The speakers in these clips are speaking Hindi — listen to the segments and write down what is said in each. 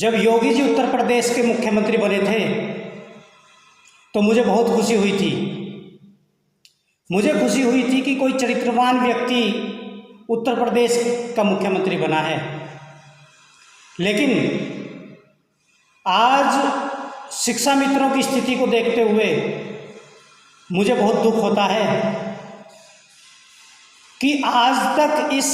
जब योगी जी उत्तर प्रदेश के मुख्यमंत्री बने थे तो मुझे बहुत खुशी हुई थी। मुझे खुशी हुई थी कि कोई चरित्रवान व्यक्ति उत्तर प्रदेश का मुख्यमंत्री बना है। लेकिन आज शिक्षा मित्रों की स्थिति को देखते हुए मुझे बहुत दुख होता है कि आज तक इस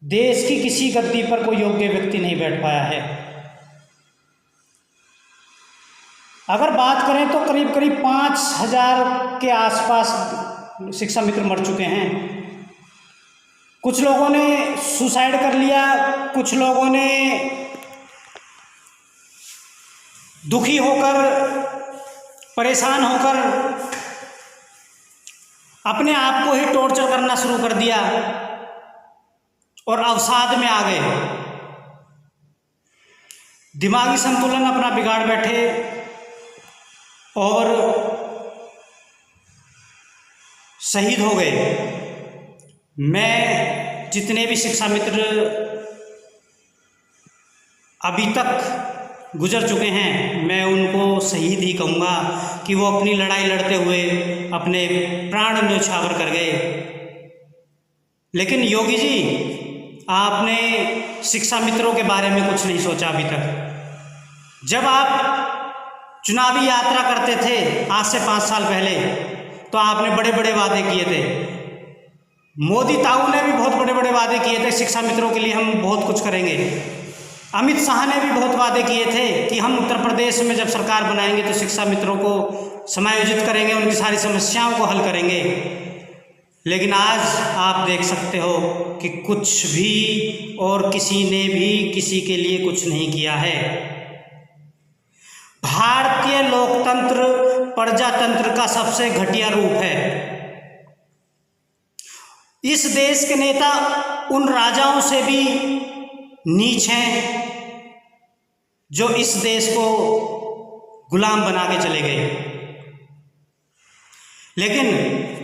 देश की किसी गद्दी पर कोई योग्य व्यक्ति नहीं बैठ पाया है। अगर बात करें तो करीब करीब 5,000 के आसपास शिक्षा मित्र मर चुके हैं। कुछ लोगों ने सुसाइड कर लिया, कुछ लोगों ने दुखी होकर, परेशान होकर अपने आप को ही टॉर्चर करना शुरू कर दिया और अवसाद में आ गए। दिमागी संतुलन अपना बिगाड़ बैठे और शहीद हो गए। मैं जितने भी शिक्षा मित्र अभी तक गुजर चुके हैं, मैं उनको शहीद ही कहूँगा कि वो अपनी लड़ाई लड़ते हुए अपने प्राण न्यौछावर कर गए। लेकिन योगी जी, आपने शिक्षा मित्रों के बारे में कुछ नहीं सोचा अभी तक। जब आप चुनावी यात्रा करते थे आज से 5 साल पहले, तो आपने बड़े बड़े वादे किए थे। मोदी ताऊ ने भी बहुत बड़े बड़े वादे किए थे, शिक्षा मित्रों के लिए हम बहुत कुछ करेंगे। अमित शाह ने भी बहुत वादे किए थे कि हम उत्तर प्रदेश में जब सरकार बनाएंगे तो शिक्षा मित्रों को समायोजित करेंगे, उनकी सारी समस्याओं को हल करेंगे। लेकिन आज आप देख सकते हो कि कुछ भी और किसी ने भी किसी के लिए कुछ नहीं किया है। भारतीय लोकतंत्र प्रजातंत्र का सबसे घटिया रूप है। इस देश के नेता उन राजाओं से भी नीच हैं जो इस देश को गुलाम बना के चले गए। लेकिन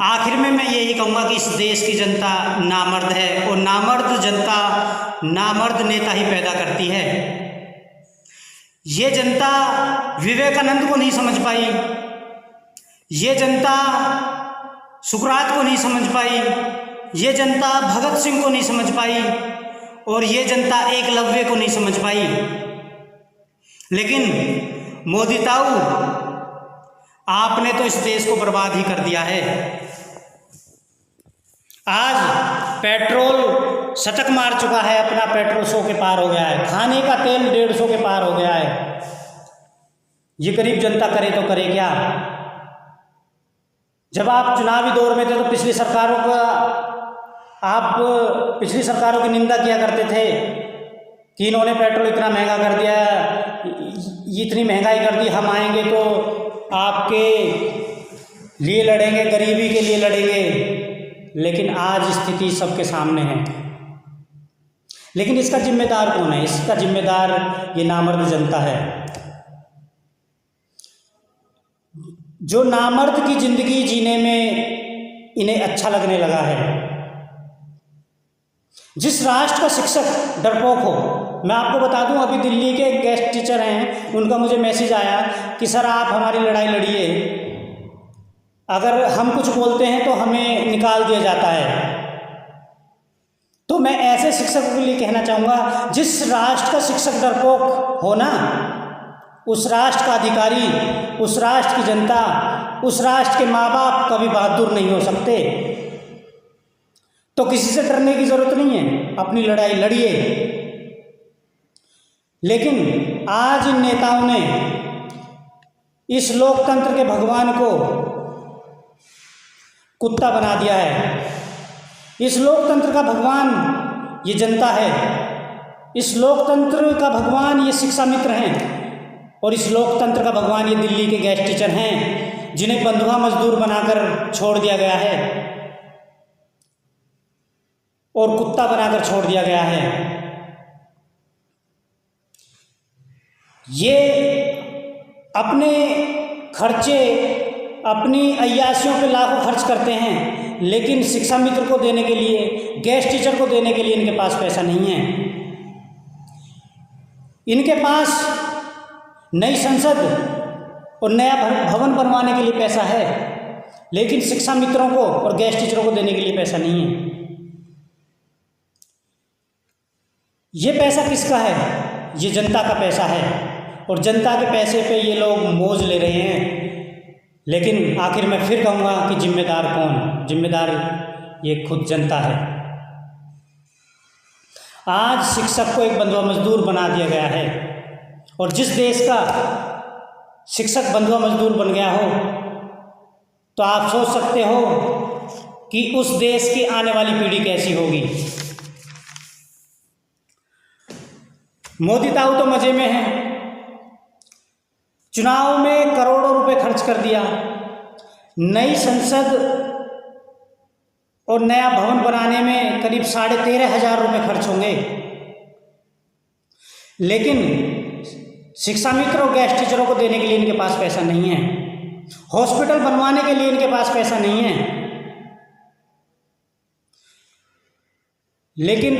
आखिर में मैं यही कहूँगा कि इस देश की जनता नामर्द है और नामर्द जनता नामर्द नेता ही पैदा करती है। ये जनता विवेकानंद को नहीं समझ पाई, ये जनता सुकरात को नहीं समझ पाई, ये जनता भगत सिंह को नहीं समझ पाई और ये जनता एकलव्य को नहीं समझ पाई। लेकिन मोदी ताऊ, आपने तो इस देश को बर्बाद ही कर दिया है। आज पेट्रोल शतक मार चुका है, अपना पेट्रोल 100 के पार हो गया है, खाने का तेल 150 के पार हो गया है। ये गरीब जनता करे तो करे क्या? जब आप चुनावी दौर में थे तो पिछली सरकारों की निंदा किया करते थे कि इन्होंने पेट्रोल इतना महंगा कर दिया, इतनी महंगाई कर दी, हम आएंगे तो आपके लिए लड़ेंगे, गरीबी के लिए लड़ेंगे। लेकिन आज स्थिति सबके सामने है। लेकिन इसका जिम्मेदार कौन है? इसका जिम्मेदार ये नामर्द जनता है, जो नामर्द की जिंदगी जीने में इन्हें अच्छा लगने लगा है। जिस राष्ट्र का शिक्षक डरपोक हो, मैं आपको बता दूं, अभी दिल्ली के गेस्ट टीचर हैं, उनका मुझे मैसेज आया कि सर आप हमारी लड़ाई लड़िए, अगर हम कुछ बोलते हैं तो हमें निकाल दिया जाता है। तो मैं ऐसे शिक्षकों के लिए कहना चाहूँगा, जिस राष्ट्र का शिक्षक डरपोक हो ना, उस राष्ट्र का अधिकारी, उस राष्ट्र की जनता, उस राष्ट्र के माँ बाप कभी बहादुर नहीं हो सकते। तो किसी से डरने की जरूरत नहीं है, अपनी लड़ाई लड़िए। लेकिन आज इन नेताओं ने इस लोकतंत्र के भगवान को कुत्ता बना दिया है। इस लोकतंत्र का भगवान ये जनता है, इस लोकतंत्र का भगवान ये शिक्षा मित्र हैं और इस लोकतंत्र का भगवान ये दिल्ली के गेस्ट टीचर हैं, जिन्हें बंधुआ मजदूर बनाकर छोड़ दिया गया है और कुत्ता बनाकर छोड़ दिया गया है। ये अपने खर्चे, अपनी अय्यासियों पे लाखों खर्च करते हैं, लेकिन शिक्षा मित्र को देने के लिए, गेस्ट टीचर को देने के लिए इनके पास पैसा नहीं है। इनके पास नई संसद और नया भवन बनवाने के लिए पैसा है, लेकिन शिक्षा मित्रों को और गेस्ट टीचरों को देने के लिए पैसा नहीं है। ये पैसा किसका है? ये जनता का पैसा है और जनता के पैसे पे ये लोग मौज ले रहे हैं। लेकिन आखिर मैं फिर कहूँगा कि जिम्मेदार कौन? जिम्मेदार ये खुद जनता है। आज शिक्षक को एक बंधुआ मजदूर बना दिया गया है और जिस देश का शिक्षक बंधुआ मजदूर बन गया हो तो आप सोच सकते हो कि उस देश की आने वाली पीढ़ी कैसी होगी। मोदी ताऊ तो मजे में है, चुनाव में करोड़ों रुपए खर्च कर दिया, नई संसद और नया भवन बनाने में करीब 13,500 रुपये खर्च होंगे, लेकिन शिक्षा मित्र और गेस्ट टीचरों को देने के लिए इनके पास पैसा नहीं है, हॉस्पिटल बनवाने के लिए इनके पास पैसा नहीं है। लेकिन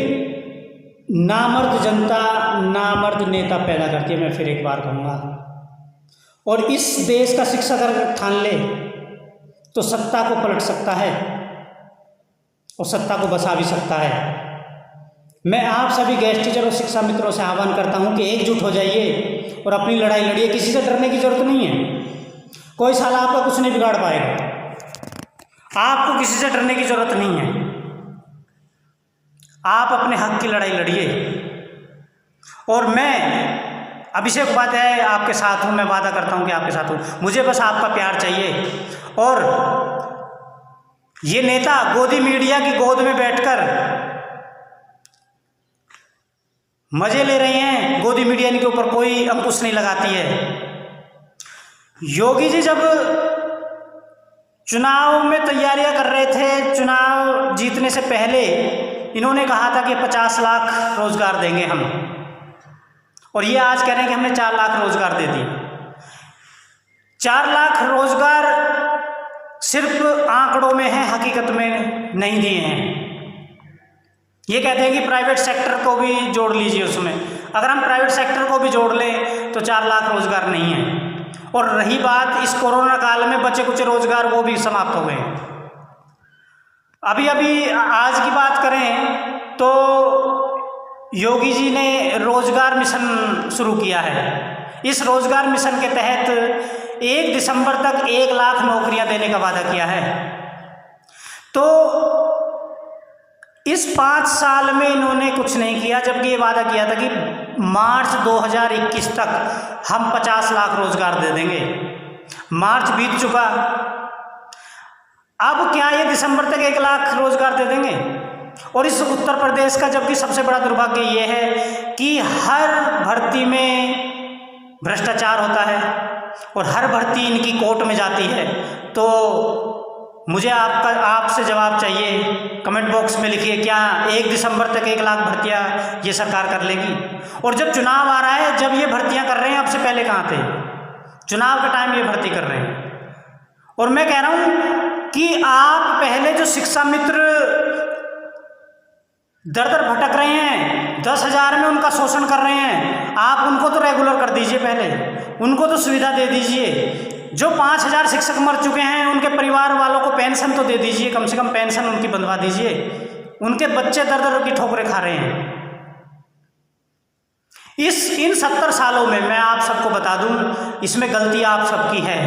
नामर्द जनता नामर्द नेता पैदा करती है, मैं फिर एक बार कहूँगा। और इस देश का शिक्षक अगर ठान ले तो सत्ता को पलट सकता है और सत्ता को बसा भी सकता है। मैं आप सभी गेस्ट टीचर और शिक्षा मित्रों से आह्वान करता हूं कि एकजुट हो जाइए और अपनी लड़ाई लड़िए। किसी से डरने की जरूरत नहीं है, कोई साला आपका कुछ नहीं बिगाड़ पाएगा। आपको किसी से डरने की जरूरत नहीं है, आप अपने हक की लड़ाई लड़िए। और मैं अभिषेक उपाध्याय आपके साथ हूँ, मैं वादा करता हूँ कि आपके साथ हूँ। मुझे बस आपका प्यार चाहिए। और ये नेता गोदी मीडिया की गोद में बैठकर मजे ले रहे हैं, गोदी मीडिया इनके ऊपर कोई अंकुश नहीं लगाती है। योगी जी जब चुनाव में तैयारियां कर रहे थे, चुनाव जीतने से पहले इन्होंने कहा था कि 50 लाख रोजगार देंगे हम, और ये आज कह रहे हैं कि हमने 4 लाख रोजगार दे दिए। 4 लाख रोजगार सिर्फ आंकड़ों में है, हकीकत में नहीं दिए हैं। ये कहते हैं कि प्राइवेट सेक्टर को भी जोड़ लीजिए उसमें। अगर हम प्राइवेट सेक्टर को भी जोड़ लें तो 4 लाख रोजगार नहीं है। और रही बात इस कोरोना काल में बचे कुछ रोजगार, वो भी समाप्त हो गए। अभी अभी आज की बात करें तो योगी जी ने रोजगार मिशन शुरू किया है। इस रोजगार मिशन के तहत 1 दिसंबर तक 1 लाख नौकरियां देने का वादा किया है। तो इस 5 साल में इन्होंने कुछ नहीं किया, जबकि ये वादा किया था कि मार्च 2021 तक हम 50 लाख रोजगार दे देंगे। मार्च बीत चुका, अब क्या ये दिसंबर तक 1 लाख रोजगार दे देंगे? और इस उत्तर प्रदेश का जबकि सबसे बड़ा दुर्भाग्य ये है कि हर भर्ती में भ्रष्टाचार होता है और हर भर्ती इनकी कोर्ट में जाती है। तो मुझे आपसे जवाब चाहिए, कमेंट बॉक्स में लिखिए, क्या 1 दिसंबर तक 1 लाख भर्तियां ये सरकार कर लेगी? और जब चुनाव आ रहा है, जब ये भर्तियां कर रहे हैं, अब से पहले कहाँ थे? चुनाव के टाइम ये भर्ती कर रहे हैं। और मैं कह रहा हूं कि आप पहले जो शिक्षा मित्र दर दर भटक रहे हैं, 10,000 में उनका शोषण कर रहे हैं, आप उनको तो रेगुलर कर दीजिए, पहले उनको तो सुविधा दे दीजिए। जो 5,000 शिक्षक मर चुके हैं, उनके परिवार वालों को पेंशन तो दे दीजिए, कम से कम पेंशन उनकी बंधवा दीजिए। उनके बच्चे दर दर की ठोकरें खा रहे हैं। इन 70 सालों में मैं आप सबको बता दूं, इसमें गलती आप सबकी है।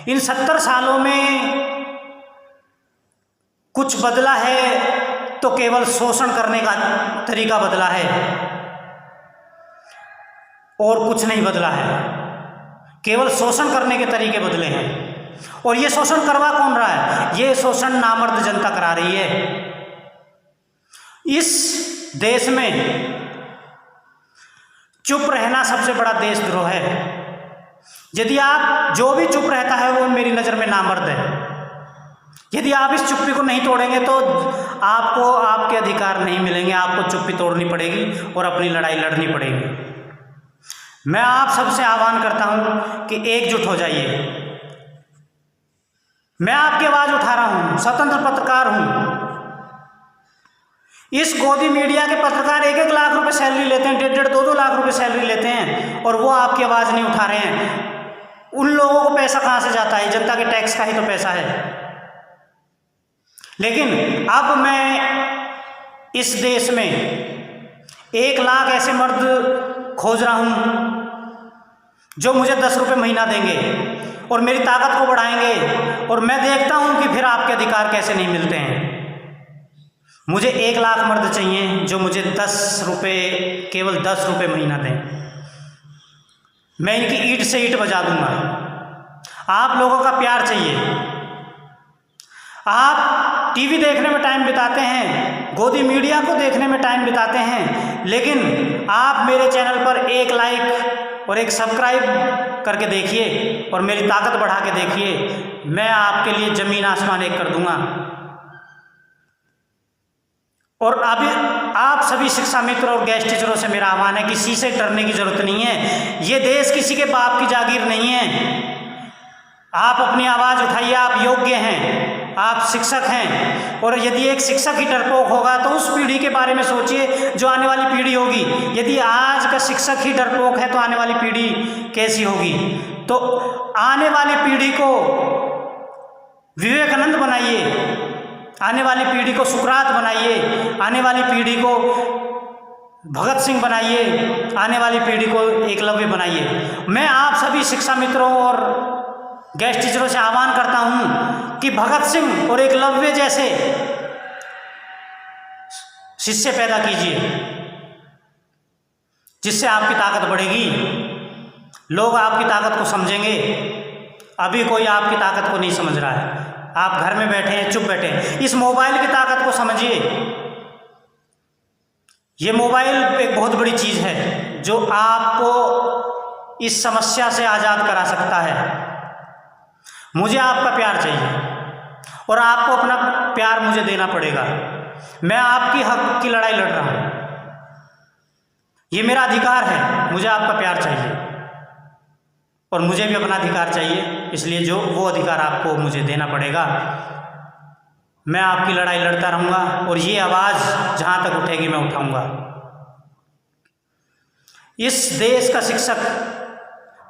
इन 70 सालों में कुछ बदला है तो केवल शोषण करने का तरीका बदला है और कुछ नहीं बदला है। केवल शोषण करने के तरीके बदले हैं। और ये शोषण करवा कौन रहा है? ये शोषण नामर्द जनता करा रही है। इस देश में चुप रहना सबसे बड़ा देशद्रोह है। यदि आप जो भी चुप रहता है वो मेरी नज़र में नामर्द है। यदि आप इस चुप्पी को नहीं तोड़ेंगे तो आपको आपके अधिकार नहीं मिलेंगे, आपको चुप्पी तोड़नी पड़ेगी और अपनी लड़ाई लड़नी पड़ेगी। मैं आप सबसे आह्वान करता हूं कि एकजुट हो जाइए। मैं आपकी आवाज उठा रहा हूं, स्वतंत्र पत्रकार हूं। इस गोदी मीडिया के पत्रकार 1-1 लाख रुपए सैलरी लेते हैं, 1.5-1.5, 2-2 लाख रुपए सैलरी लेते हैं, और वो आपकी आवाज़ नहीं उठा रहे हैं। उन लोगों को पैसा कहाँ से जाता है? जनता के टैक्स का ही तो पैसा है। लेकिन अब मैं इस देश में 1 लाख ऐसे मर्द खोज रहा हूँ जो मुझे 10 रुपये महीना देंगे और मेरी ताकत को बढ़ाएंगे, और मैं देखता हूँ कि फिर आपके अधिकार कैसे नहीं मिलते हैं। मुझे 1 लाख मर्द चाहिए जो मुझे 10 रुपये, केवल 10 रुपये महीना दें। मैं इनकी ईंट से ईंट बजा दूंगा। आप लोगों का प्यार चाहिए। आप टीवी देखने में टाइम बिताते हैं, गोदी मीडिया को देखने में टाइम बिताते हैं, लेकिन आप मेरे चैनल पर 1 लाइक और 1 सब्सक्राइब करके देखिए और मेरी ताकत बढ़ा के देखिए। मैं आपके लिए ज़मीन आसमान एक कर दूंगा। और अभी आप सभी शिक्षा मित्र और गेस्ट टीचरों से मेरा आह्वान है कि किसी से डरने की जरूरत नहीं है। ये देश किसी के बाप की जागीर नहीं है। आप अपनी आवाज़ उठाइए। आप योग्य हैं, आप शिक्षक हैं, और यदि एक शिक्षक ही डरपोक होगा तो उस पीढ़ी के बारे में सोचिए जो आने वाली पीढ़ी होगी। यदि आज का शिक्षक ही डरपोक है तो आने वाली पीढ़ी कैसी होगी? तो आने वाली पीढ़ी को विवेकानंद बनाइए, आने वाली पीढ़ी को सुकरात बनाइए, आने वाली पीढ़ी को भगत सिंह बनाइए, आने वाली पीढ़ी को एकलव्य बनाइए। मैं आप सभी शिक्षा मित्रों और गेस्ट टीचरों से आह्वान करता हूं कि भगत सिंह और एकलव्य जैसे शिष्य पैदा कीजिए, जिससे आपकी ताकत बढ़ेगी, लोग आपकी ताकत को समझेंगे। अभी कोई आपकी ताकत को नहीं समझ रहा है। आप घर में बैठे हैं, चुप बैठे हैं। इस मोबाइल की ताकत को समझिए। ये मोबाइल एक बहुत बड़ी चीज़ है जो आपको इस समस्या से आज़ाद करा सकता है। मुझे आपका प्यार चाहिए और आपको अपना प्यार मुझे देना पड़ेगा। मैं आपकी हक की लड़ाई लड़ रहा हूँ, ये मेरा अधिकार है। मुझे आपका प्यार चाहिए और मुझे भी अपना अधिकार चाहिए, इसलिए जो वो अधिकार आपको मुझे देना पड़ेगा। मैं आपकी लड़ाई लड़ता रहूँगा और ये आवाज़ जहाँ तक उठेगी मैं उठाऊँगा। इस देश का शिक्षक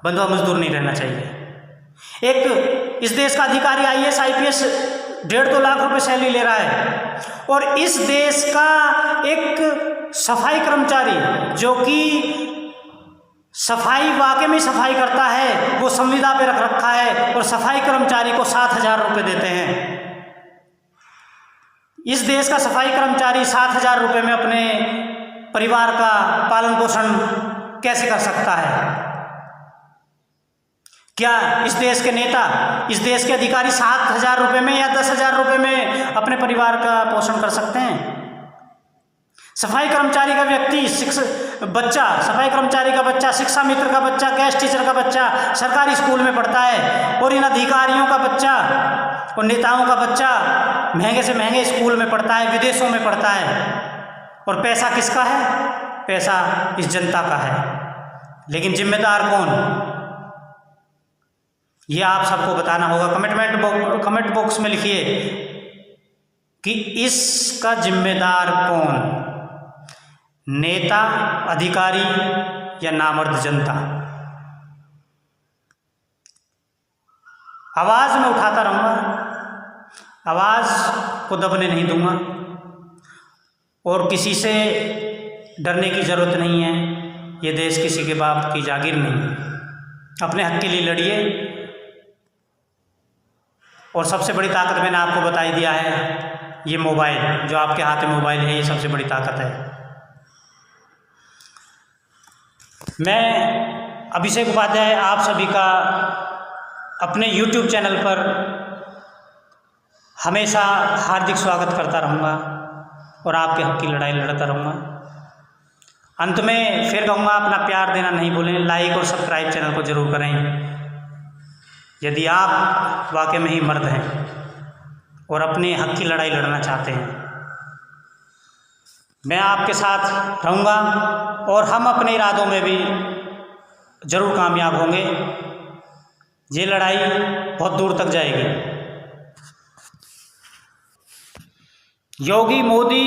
बंधुआ मजदूर नहीं रहना चाहिए। एक इस देश का अधिकारी IAS IPS 1.5-2 लाख रुपए सैलरी ले रहा है, और इस देश का एक सफाई कर्मचारी जो कि सफाई वाकई में सफाई करता है, वो संविदा पे रख रखा है, और सफाई कर्मचारी को 7,000 रुपये देते हैं। इस देश का सफाई कर्मचारी 7,000 रुपये में अपने परिवार का पालन पोषण कैसे कर सकता है? क्या इस देश के नेता, इस देश के अधिकारी 7,000 रुपये में या 10,000 रुपये में अपने परिवार का पोषण कर सकते हैं? सफाई कर्मचारी का व्यक्ति, सफाई कर्मचारी का बच्चा, शिक्षा मित्र का बच्चा, गेस्ट टीचर का बच्चा सरकारी स्कूल में पढ़ता है, और इन अधिकारियों का बच्चा और नेताओं का बच्चा महंगे से महंगे स्कूल में पढ़ता है, विदेशों में पढ़ता है। और पैसा किसका है? पैसा इस जनता का है। लेकिन जिम्मेदार कौन? ये आप सबको बताना होगा। कमेंट बॉक्स में लिखिए कि इसका जिम्मेदार कौन? नेता, अधिकारी या नामर्द जनता? आवाज़ में उठाता रहूँगा, आवाज़ को दबने नहीं दूंगा, और किसी से डरने की ज़रूरत नहीं है। ये देश किसी के बाप की जागीर नहीं है। अपने हक के लिए लड़िए, और सबसे बड़ी ताकत मैंने आपको बता ही दिया है, ये मोबाइल, जो आपके हाथ में मोबाइल है, ये सबसे बड़ी ताकत है। मैं अभिषेक उपाध्याय आप सभी का अपने YouTube चैनल पर हमेशा हार्दिक स्वागत करता रहूँगा और आपके हक की लड़ाई लड़ता रहूँगा। अंत में फिर कहूँगा, अपना प्यार देना नहीं भूलें। लाइक और सब्सक्राइब चैनल को ज़रूर करें यदि आप वाकई में ही मर्द हैं और अपने हक की लड़ाई लड़ना चाहते हैं। मैं आपके साथ रहूँगा और हम अपने इरादों में भी ज़रूर कामयाब होंगे। ये लड़ाई बहुत दूर तक जाएगी। योगी मोदी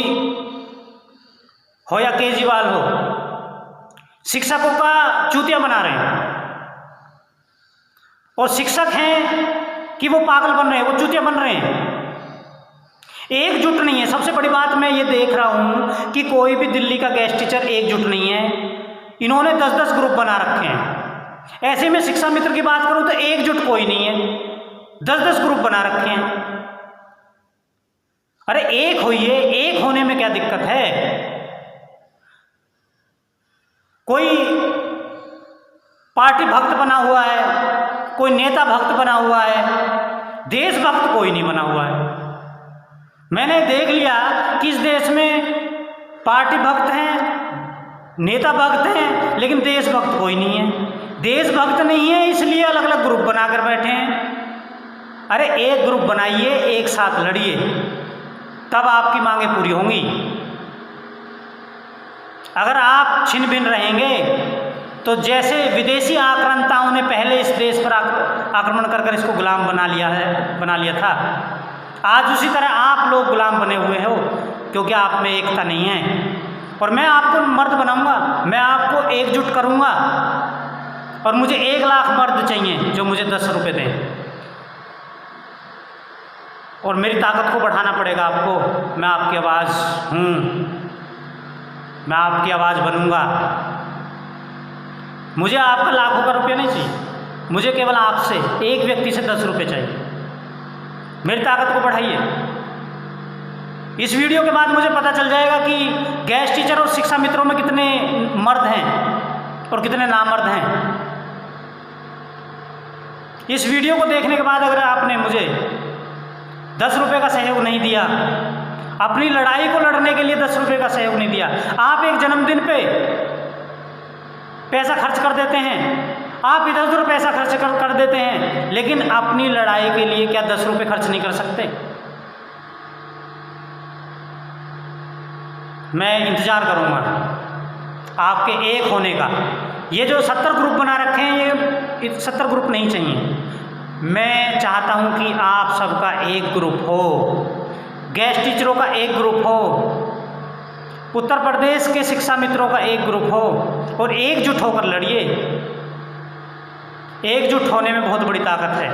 हो या केजरीवाल हो, शिक्षकों का चूतिया बना रहे हैं। और शिक्षक हैं कि वो पागल बन रहे हैं, वो चूतिया बन रहे हैं। एकजुट नहीं है। सबसे बड़ी बात मैं ये देख रहा हूं कि कोई भी दिल्ली का गेस्ट टीचर एकजुट नहीं है। इन्होंने 10-10 ग्रुप बना रखे हैं। ऐसे में शिक्षा मित्र की बात करूं तो एकजुट कोई नहीं है, 10-10 ग्रुप बना रखे हैं। अरे एक होइए, एक होने में क्या दिक्कत है? कोई पार्टी भक्त बना हुआ है, कोई नेता भक्त बना हुआ है, देशभक्त कोई नहीं बना हुआ है। मैंने देख लिया कि इस देश में पार्टी भक्त हैं, नेता भक्त हैं, लेकिन देशभक्त कोई नहीं है। देशभक्त नहीं है इसलिए अलग अलग ग्रुप बनाकर बैठे हैं। अरे एक ग्रुप बनाइए, एक साथ लड़िए, तब आपकी मांगें पूरी होंगी। अगर आप छिन भिन रहेंगे तो जैसे विदेशी आक्रांताओं ने पहले इस देश पर आक्रमण कर इसको गुलाम बना लिया था, आज उसी तरह आप लोग गुलाम बने हुए हो, क्योंकि आप में एकता नहीं है। और मैं आपको मर्द बनाऊंगा, मैं आपको एकजुट करूंगा। और मुझे 1 लाख मर्द चाहिए जो मुझे 10 रुपये दें। और मेरी ताकत को बढ़ाना पड़ेगा आपको। मैं आपकी आवाज़ हूँ, मैं आपकी आवाज़ बनूंगा। मुझे आपका लाखों का रुपया नहीं चाहिए, मुझे केवल आपसे, एक व्यक्ति से 10 रुपये चाहिए। मेरी ताकत को बढ़ाइए। इस वीडियो के बाद मुझे पता चल जाएगा कि गेस्ट टीचर और शिक्षा मित्रों में कितने मर्द हैं और कितने नामर्द हैं। इस वीडियो को देखने के बाद अगर आपने मुझे 10 रुपये का सहयोग नहीं दिया, अपनी लड़ाई को लड़ने के लिए 10 रुपये का सहयोग नहीं दिया, आप एक जन्मदिन पे पैसा खर्च कर देते हैं, आप इधर-उधर पैसा खर्च कर देते हैं, लेकिन अपनी लड़ाई के लिए क्या 10 रुपये खर्च नहीं कर सकते? मैं इंतज़ार करूँगा आपके एक होने का। ये जो 70 ग्रुप बना रखे हैं, ये 70 ग्रुप नहीं चाहिए। मैं चाहता हूँ कि आप सबका एक ग्रुप हो, गेस्ट टीचरों का एक ग्रुप हो, उत्तर प्रदेश के शिक्षा मित्रों का एक ग्रुप हो, और एकजुट होकर लड़िए। एकजुट होने में बहुत बड़ी ताकत है।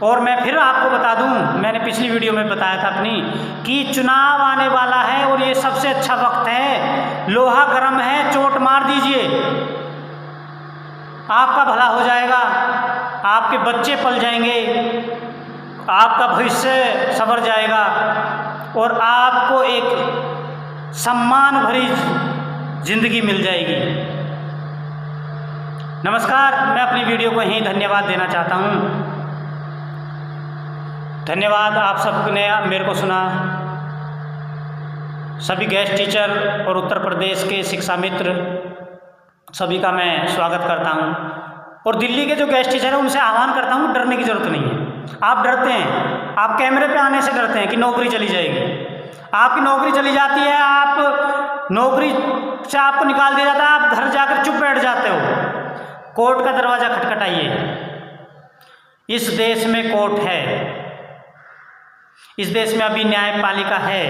और मैं फिर आपको बता दूं, मैंने पिछली वीडियो में बताया था अपनी, कि चुनाव आने वाला है और ये सबसे अच्छा वक्त है। लोहा गर्म है, चोट मार दीजिए, आपका भला हो जाएगा, आपके बच्चे पल जाएंगे, आपका भविष्य संवर जाएगा और आपको एक सम्मान भरी जिंदगी मिल जाएगी। नमस्कार, मैं अपनी वीडियो को यहीं धन्यवाद देना चाहता हूँ। धन्यवाद आप सबने मेरे को सुना। सभी गेस्ट टीचर और उत्तर प्रदेश के शिक्षा मित्र सभी का मैं स्वागत करता हूँ। और दिल्ली के जो गेस्ट टीचर हैं उनसे आह्वान करता हूँ, डरने की ज़रूरत नहीं है। आप डरते हैं, आप कैमरे पे आने से डरते हैं कि नौकरी चली जाएगी। आपकी नौकरी चली जाती है, आप नौकरी से आपको निकाल दिया जाता है, आप घर जाकर चुप बैठ जाते हो। कोर्ट का दरवाज़ा खटखटाइए। इस देश में कोर्ट है, इस देश में अभी न्यायपालिका है।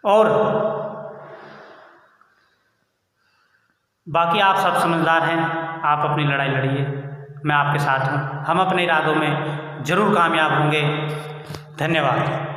और बाकी आप सब समझदार हैं, आप अपनी लड़ाई लड़िए, मैं आपके साथ हूँ। हम अपने इरादों में ज़रूर कामयाब होंगे। धन्यवाद।